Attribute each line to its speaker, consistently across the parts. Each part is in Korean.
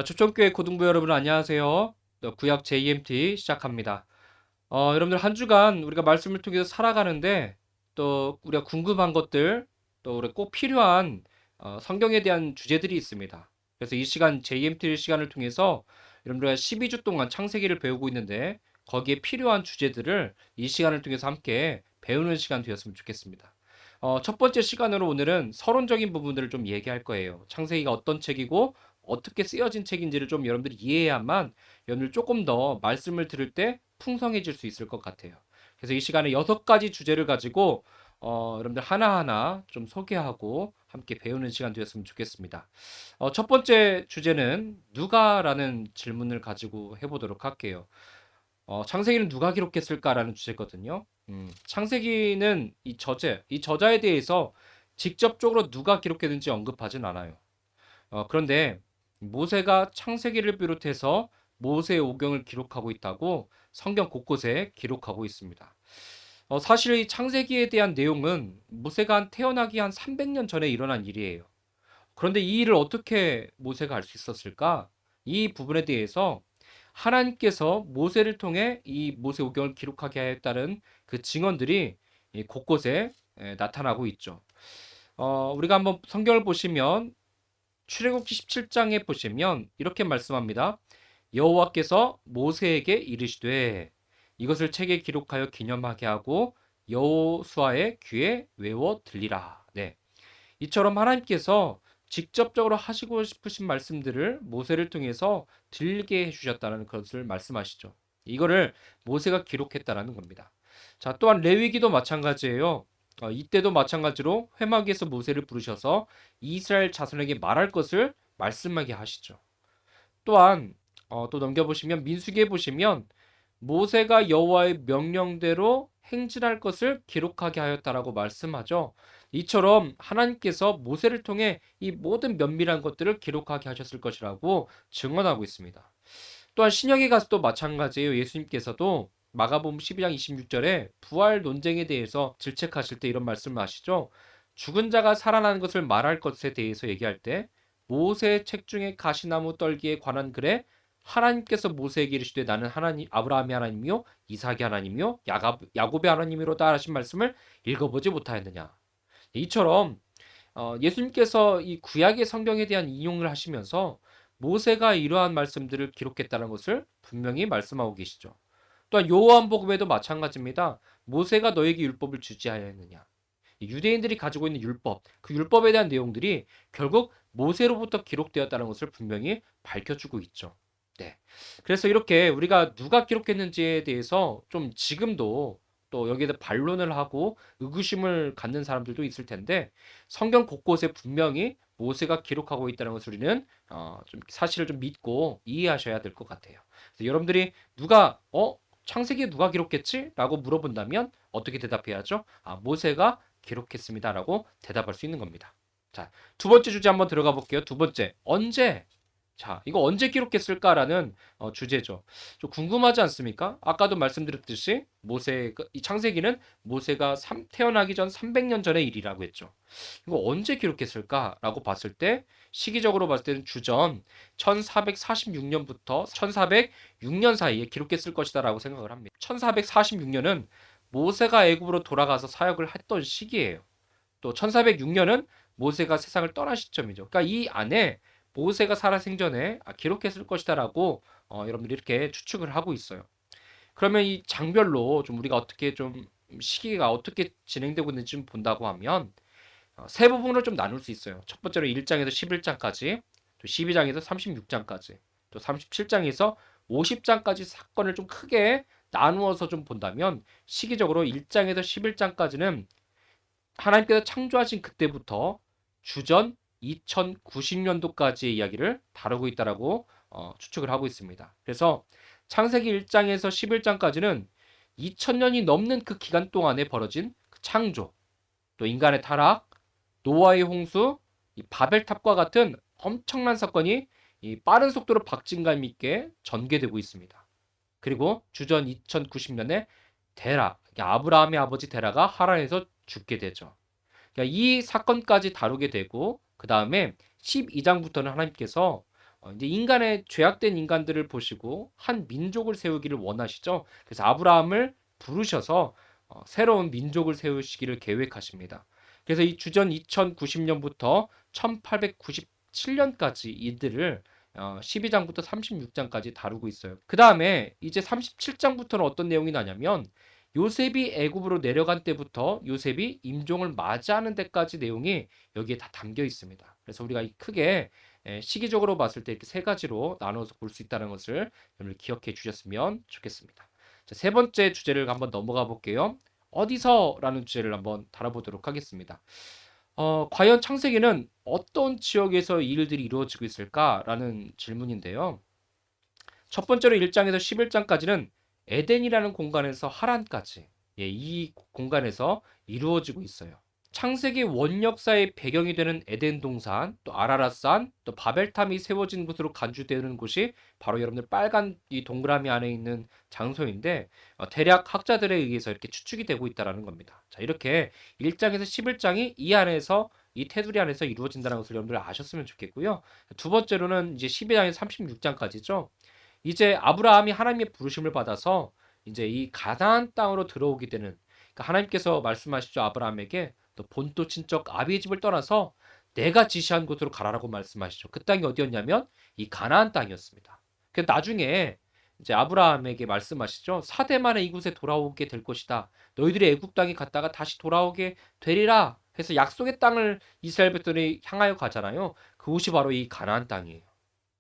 Speaker 1: 자, 초청교회 고등부 여러분 안녕하세요. 구약 JMT 시작합니다. 여러분들 한 주간 우리가 말씀을 통해서 살아가는데 또 우리가 궁금한 것들 또 우리 꼭 필요한 성경에 대한 주제들이 있습니다. 그래서 이 시간 JMT 시간을 통해서 여러분들과 12주 동안 창세기를 배우고 있는데 거기에 필요한 주제들을 이 시간을 통해서 함께 배우는 시간 되었으면 좋겠습니다. 첫 번째 시간으로 오늘은 서론적인 부분들을 좀 얘기할 거예요. 창세기가 어떤 책이고 어떻게 쓰여진 책인지를 좀 여러분들이 이해해야만 여러분들 조금 더 말씀을 들을 때 풍성해질 수 있을 것 같아요. 그래서 이 시간에 6가지 주제를 가지고 여러분들 하나하나 좀 소개하고 함께 배우는 시간 되었으면 좋겠습니다. 첫 번째 주제는 누가라는 질문을 가지고 해보도록 할게요. 창세기는 누가 기록했을까라는 주제거든요. 창세기는 이 저자에 대해서 직접적으로 누가 기록했는지 언급하진 않아요. 그런데 모세가 창세기를 비롯해서 모세의 오경을 기록하고 있다고 성경 곳곳에 기록하고 있습니다. 사실 이 창세기에 대한 내용은 모세가 태어나기 한 300년 전에 일어난 일이에요. 그런데 이 일을 어떻게 모세가 알 수 있었을까? 이 부분에 대해서 하나님께서 모세를 통해 이 모세 오경을 기록하게 하였다는 그 증언들이 곳곳에 나타나고 있죠. 우리가 한번 성경을 보시면 출애굽기 17장에 보시면 이렇게 말씀합니다. 여호와께서 모세에게 이르시되 이것을 책에 기록하여 기념하게 하고 여호수아의 귀에 외워 들리라. 네. 이처럼 하나님께서 직접적으로 하시고 싶으신 말씀들을 모세를 통해서 들리게 해주셨다는 것을 말씀하시죠. 이거를 모세가 기록했다는 겁니다. 자, 또한 레위기도 마찬가지예요. 이때도 마찬가지로 회막에서 모세를 부르셔서 이스라엘 자손에게 말할 것을 말씀하게 하시죠. 또한 또 넘겨보시면 민수기에 보시면 모세가 여호와의 명령대로 행진할 것을 기록하게 하였다라고 말씀하죠. 이처럼 하나님께서 모세를 통해 이 모든 면밀한 것들을 기록하게 하셨을 것이라고 증언하고 있습니다. 또한 신약에 가서도 마찬가지예요. 예수님께서도 마가복음 12장 26절에 부활 논쟁에 대해서 질책하실 때 이런 말씀을 하시죠. 죽은 자가 살아나는 것을 말할 것에 대해서 얘기할 때 모세의 책 중에 가시나무 떨기에 관한 글에 하나님께서 모세에게 이르시되 나는 하나님 아브라함의 하나님이요 이삭의 하나님이요 야곱의 하나님이로다 하신 말씀을 읽어보지 못하였느냐. 이처럼 예수님께서 이 구약의 성경에 대한 인용을 하시면서 모세가 이러한 말씀들을 기록했다는 것을 분명히 말씀하고 계시죠. 또한 요한복음에도 마찬가지입니다. 모세가 너에게 율법을 주지 하였느냐. 유대인들이 가지고 있는 율법, 그 율법에 대한 내용들이 결국 모세로부터 기록되었다는 것을 분명히 밝혀주고 있죠. 네. 그래서 이렇게 우리가 누가 기록했는지에 대해서 좀 지금도 또 여기에 대해 반론을 하고 의구심을 갖는 사람들도 있을 텐데 성경 곳곳에 분명히 모세가 기록하고 있다는 것을 우리는 좀 사실을 좀 믿고 이해하셔야 될 것 같아요. 그래서 여러분들이 누가 창세기에 누가 기록했지? 라고 물어본다면 어떻게 대답해야죠? 모세가 기록했습니다라고 대답할 수 있는 겁니다. 자, 두 번째 주제 한번 들어가 볼게요. 두 번째, 언제? 자, 이거 언제 기록했을까라는 주제죠. 좀 궁금하지 않습니까? 아까도 말씀드렸듯이 이 창세기는 모세가 태어나기 전 300년 전의 일이라고 했죠. 이거 언제 기록했을까라고 봤을 때 시기적으로 봤을 때는 주전 1446년부터 1406년 사이에 기록했을 것이다라고 생각을 합니다. 1446년은 모세가 애굽으로 돌아가서 사역을 했던 시기예요. 또 1406년은 모세가 세상을 떠난 시점이죠. 그러니까 이 안에 모세가 살아 생전에 기록했을 것이다라고 여러분들이 이렇게 추측을 하고 있어요. 그러면 이 장별로 좀 우리가 어떻게 좀 시기가 어떻게 진행되고 있는지 좀 본다고 하면 세 부분으로 좀 나눌 수 있어요. 첫 번째로 1장에서 11장까지, 또 12장에서 36장까지, 또 37장에서 50장까지 사건을 좀 크게 나누어서 좀 본다면 시기적으로 1장에서 11장까지는 하나님께서 창조하신 그때부터 주전 2090년도까지의 이야기를 다루고 있다라고 추측을 하고 있습니다. 그래서 창세기 1장에서 11장까지는 2000년이 넘는 그 기간 동안에 벌어진 그 창조, 또 인간의 타락, 노아의 홍수, 이 바벨탑과 같은 엄청난 사건이 이 빠른 속도로 박진감 있게 전개되고 있습니다. 그리고 주전 2090년에 데라, 아브라함의 아버지 데라가 하란에서 죽게 되죠. 그러니까 이 사건까지 다루게 되고 그 다음에 12장부터는 하나님께서 이제 인간의 죄악된 인간들을 보시고 한 민족을 세우기를 원하시죠. 그래서 아브라함을 부르셔서 새로운 민족을 세우시기를 계획하십니다. 그래서 이 주전 2090년부터 1897년까지 이들을 12장부터 36장까지 다루고 있어요. 그 다음에 이제 37장부터는 어떤 내용이 나냐면 요셉이 애굽으로 내려간 때부터 요셉이 임종을 맞이하는 데까지 내용이 여기에 다 담겨 있습니다. 그래서 우리가 크게 시기적으로 봤을 때 이렇게 세 가지로 나눠서 볼 수 있다는 것을 여러분 기억해 주셨으면 좋겠습니다. 자, 세 번째 주제를 한번 넘어가 볼게요. 어디서라는 주제를 한번 다뤄보도록 하겠습니다. 과연 창세기는 어떤 지역에서 이 일들이 이루어지고 있을까라는 질문인데요. 첫 번째로 1장에서 11장까지는 에덴이라는 공간에서 하란까지 이 공간에서 이루어지고 있어요. 창세기 원역사의 배경이 되는 에덴 동산, 또 아라랏산, 또 바벨탑이 세워진 곳으로 간주되는 곳이 바로 여러분들 빨간 이 동그라미 안에 있는 장소인데 대략 학자들에 의해서 이렇게 추측이 되고 있다는 겁니다. 자, 이렇게 1장에서 11장이 이 안에서 이 테두리 안에서 이루어진다는 것을 여러분들 아셨으면 좋겠고요. 두 번째로는 이제 12장에서 36장까지죠. 이제 아브라함이 하나님의 부르심을 받아서 이제 이 가나안 땅으로 들어오게 되는 그러니까 하나님께서 말씀하시죠. 아브라함에게 너 본토 친척 아비의 집을 떠나서 내가 지시한 곳으로 가라라고 말씀하시죠. 그 땅이 어디였냐면 이 가나안 땅이었습니다. 그 나중에 이제 아브라함에게 말씀하시죠. 4대 만에 이곳에 돌아오게 될 것이다. 너희들이 애굽 땅에 갔다가 다시 돌아오게 되리라. 해서 약속의 땅을 이스라엘 백성이 향하여 가잖아요. 그곳이 바로 이 가나안 땅이에요.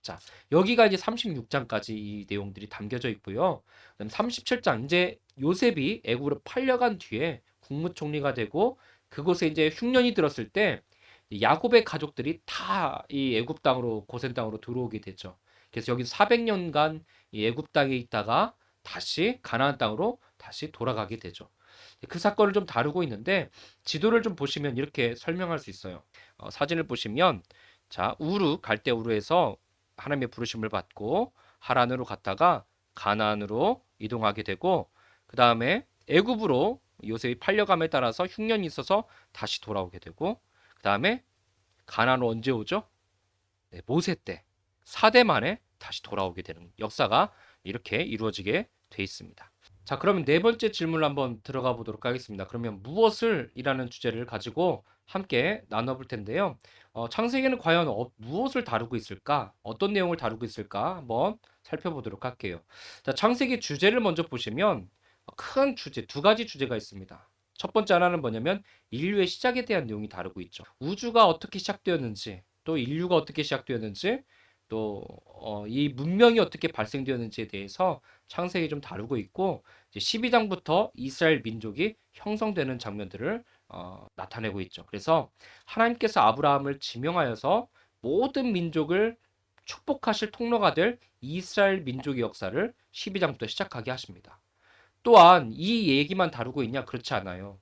Speaker 1: 자, 여기가 이제 36장까지 이 내용들이 담겨져 있고요. 그다음 37장 이제 요셉이 애굽으로 팔려간 뒤에 국무총리가 되고 그곳에 이제 흉년이 들었을 때 야곱의 가족들이 다 이 애굽 땅으로 고센 땅으로 들어오게 되죠. 그래서 여기 400년간 이 애굽 땅에 있다가 다시 가나안 땅으로 다시 돌아가게 되죠. 그 사건을 좀 다루고 있는데 지도를 좀 보시면 이렇게 설명할 수 있어요. 사진을 보시면 자, 우르 갈대우르에서 하나님의 부르심을 받고 하란으로 갔다가 가나안으로 이동하게 되고 그 다음에 애굽으로 요셉이 팔려감에 따라서 흉년이 있어서 다시 돌아오게 되고 그 다음에 가나안으로 언제 오죠? 네, 모세 때 4대 만에 다시 돌아오게 되는 역사가 이렇게 이루어지게 돼 있습니다. 자, 그러면 네 번째 질문을 한번 들어가 보도록 하겠습니다. 그러면 무엇을 이라는 주제를 가지고 함께 나눠볼 텐데요. 창세기는 과연 무엇을 다루고 있을까? 어떤 내용을 다루고 있을까? 한번 살펴보도록 할게요. 자, 창세기 주제를 먼저 보시면 큰 주제, 두 가지 주제가 있습니다. 첫 번째 하나는 뭐냐면 인류의 시작에 대한 내용이 다루고 있죠. 우주가 어떻게 시작되었는지, 또 인류가 어떻게 시작되었는지, 또 이 문명이 어떻게 발생되었는지에 대해서 창세기 좀 다루고 있고 이제 12장부터 이스라엘 민족이 형성되는 장면들을 나타내고 있죠. 그래서 하나님께서 아브라함을 지명하여서 모든 민족을 축복하실 통로가 될 이스라엘 민족의 역사를 12장부터 시작하게 하십니다. 또한 이 얘기만 다루고 있냐? 그렇지 않아요.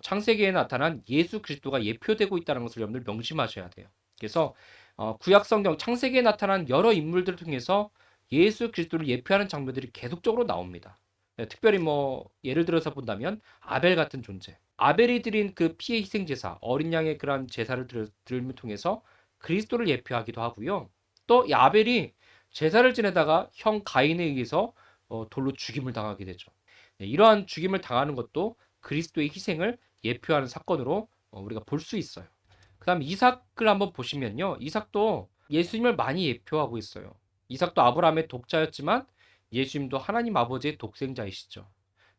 Speaker 1: 창세기에 나타난 예수 그리스도가 예표되고 있다는 것을 여러분들 명심하셔야 돼요. 그래서 구약 성경 창세기에 나타난 여러 인물들을 통해서 예수 그리스도를 예표하는 장면들이 계속적으로 나옵니다. 네, 특별히 뭐 예를 들어서 본다면 아벨 같은 존재. 아벨이 드린 그 피의 희생 제사, 어린 양의 그러한 제사를 드림을 통해서 그리스도를 예표하기도 하고요. 또 이 아벨이 제사를 지내다가 형 가인에 의해서 돌로 죽임을 당하게 되죠. 네, 이러한 죽임을 당하는 것도 그리스도의 희생을 예표하는 사건으로 우리가 볼 수 있어요. 그다음 이삭을 한번 보시면요. 이삭도 예수님을 많이 예표하고 있어요. 이삭도 아브라함의 독자였지만 예수님도 하나님 아버지의 독생자이시죠.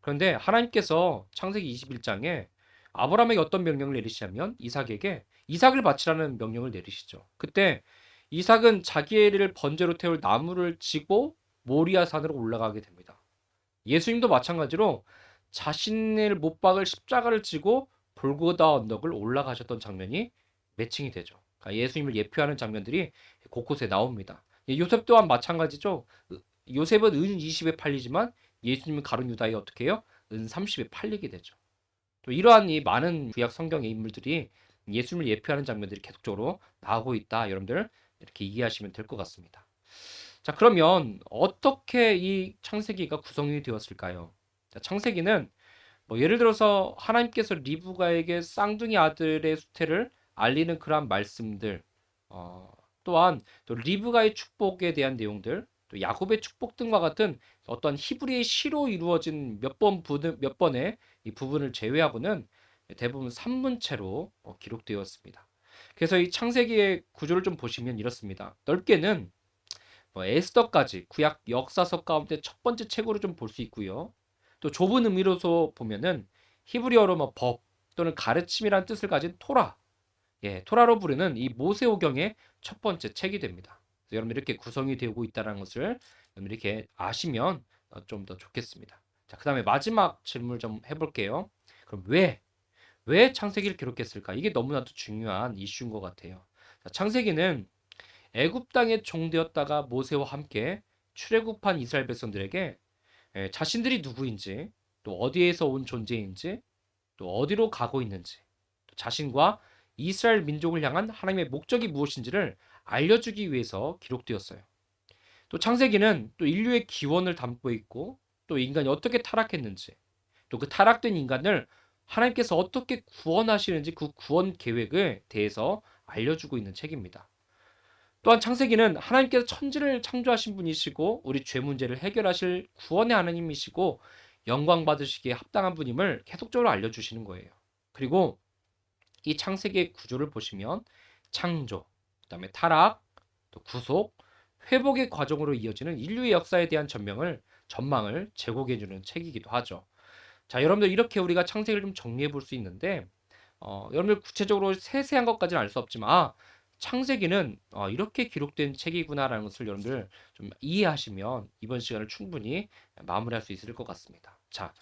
Speaker 1: 그런데 하나님께서 창세기 21장에 아브라함에게 어떤 명령을 내리시냐면 이삭에게 이삭을 바치라는 명령을 내리시죠. 그때 이삭은 자기 애를 번제로 태울 나무를 지고 모리아 산으로 올라가게 됩니다. 예수님도 마찬가지로 자신을 못 박을 십자가를 지고 골고다 언덕을 올라가셨던 장면이 매칭이 되죠. 그러니까 예수님을 예표하는 장면들이 곳곳에 나옵니다. 요셉 또한 마찬가지죠. 요셉은 은 20에 팔리지만 예수님은 가룟 유다에 어떻게 해요? 은 30에 팔리게 되죠. 또 이러한 이 많은 구약 성경의 인물들이 예수님을 예표하는 장면들이 계속적으로 나오고 있다. 여러분들 이렇게 이해하시면 될 것 같습니다. 자, 그러면 어떻게 이 창세기가 구성이 되었을까요? 자, 창세기는 뭐 예를 들어서 하나님께서 리브가에게 쌍둥이 아들의 수태를 알리는 그러한 말씀들, 또 또한 또 리브가의 축복에 대한 내용들, 또 야곱의 축복 등과 같은 어떤 히브리의 시로 이루어진 몇 번의 이 부분을 제외하고는 대부분 산문체로 기록되었습니다. 그래서 이 창세기의 구조를 좀 보시면 이렇습니다. 넓게는 에스더까지 구약 역사서 가운데 첫 번째 책으로 좀 볼 수 있고요. 또 좁은 의미로서 보면은 히브리어로 법 또는 가르침이라는 뜻을 가진 토라, 토라로 부르는 이 모세오경의 첫 번째 책이 됩니다. 여러분 이렇게 구성이 되고 있다는 것을 여러분 이렇게 아시면 좀 더 좋겠습니다. 자, 그다음에 마지막 질문을 좀 해볼게요. 그럼 왜 창세기를 기록했을까? 이게 너무나도 중요한 이슈인 것 같아요. 자, 창세기는 애굽 땅에 종되었다가 모세와 함께 출애굽한 이스라엘 백성들에게 자신들이 누구인지, 또 어디에서 온 존재인지, 또 어디로 가고 있는지, 또 자신과 이스라엘 민족을 향한 하나님의 목적이 무엇인지를 알려주기 위해서 기록되었어요. 또 창세기는 또 인류의 기원을 담고 있고, 또 인간이 어떻게 타락했는지, 또 그 타락된 인간을 하나님께서 어떻게 구원하시는지 그 구원 계획에 대해서 알려주고 있는 책입니다. 또한 창세기는 하나님께서 천지를 창조하신 분이시고 우리 죄 문제를 해결하실 구원의 하나님이시고 영광 받으시기에 합당한 분임을 계속적으로 알려주시는 거예요. 그리고 이 창세기의 구조를 보시면 창조, 그다음에 타락, 또 구속, 회복의 과정으로 이어지는 인류의 역사에 대한 전망을 제공해주는 책이기도 하죠. 자, 여러분들 이렇게 우리가 창세기를 좀 정리해 볼 수 있는데 여러분들 구체적으로 세세한 것까지는 알 수 없지만 창세기는 이렇게 기록된 책이구나라는 것을 여러분들 좀 이해하시면 이번 시간을 충분히 마무리할 수 있을 것 같습니다. 자,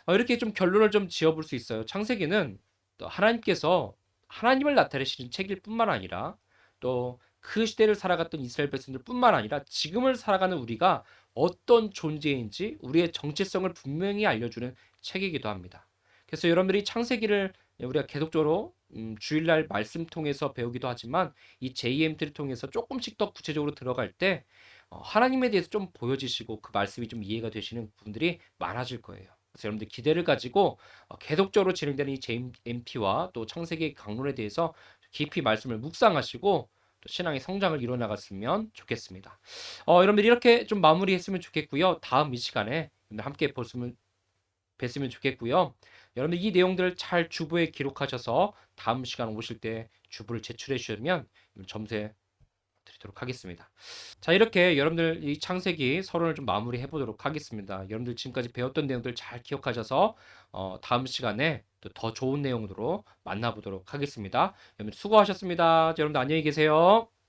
Speaker 1: 이렇게 좀 결론을 좀 지어볼 수 있어요. 창세기는 또 하나님께서 하나님을 나타내시는 책일 뿐만 아니라 또 그 시대를 살아갔던 이스라엘 백성들 뿐만 아니라 지금을 살아가는 우리가 어떤 존재인지 우리의 정체성을 분명히 알려주는 책이기도 합니다. 그래서 여러분들이 창세기를 우리가 계속적으로 주일날 말씀 통해서 배우기도 하지만 이 JMT를 통해서 조금씩 더 구체적으로 들어갈 때 하나님에 대해서 좀 보여지시고 그 말씀이 좀 이해가 되시는 부분들이 많아질 거예요. 그래서 여러분들 기대를 가지고 계속적으로 진행되는 이 JMT와 또 창세기 강론에 대해서 깊이 말씀을 묵상하시고 또 신앙의 성장을 이뤄 나갔으면 좋겠습니다. 여러분들 이렇게 좀 마무리했으면 좋겠고요. 다음 이 시간에 함께 뵀으면 좋겠고요. 여러분들 이 내용들을 잘 주부에 기록하셔서 다음 시간 오실 때 주부를 제출해 주시면 점수해 드리도록 하겠습니다. 자, 이렇게 여러분들 이 창세기 서론을 좀 마무리해 보도록 하겠습니다. 여러분들 지금까지 배웠던 내용들 잘 기억하셔서 다음 시간에 또 더 좋은 내용으로 만나보도록 하겠습니다. 여러분 수고하셨습니다. 여러분들 안녕히 계세요.